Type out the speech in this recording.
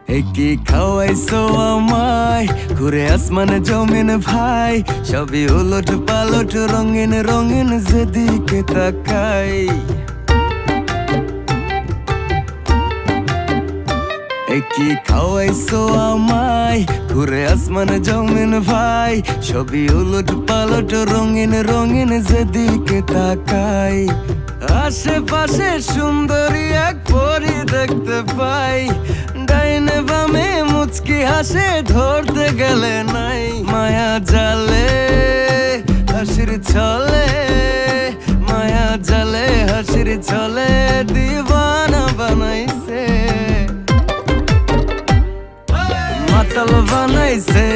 কি খাওয়াইছো আমায় ঘুরে আসমান জমিন ভাই, সবই উলট পালট রঙিন রঙিন যেদিকে তাকাই। কি খাওয়াইছো আমায় ঘুরে আসমান জমিন ভাই, সবই উলট পালট রঙিন রঙিন যেদিকে তাকাই। আশেপাশে সুন্দরী এক পরি দেখতে পাই, ডাইনে বামে মুচকি হাসে ধরতে গেলে নাই। মায়া জালে হাসির ছলে, মায়া জালে হাসির ছলে দিবানা বানাইছে, মাতাল বানাইছে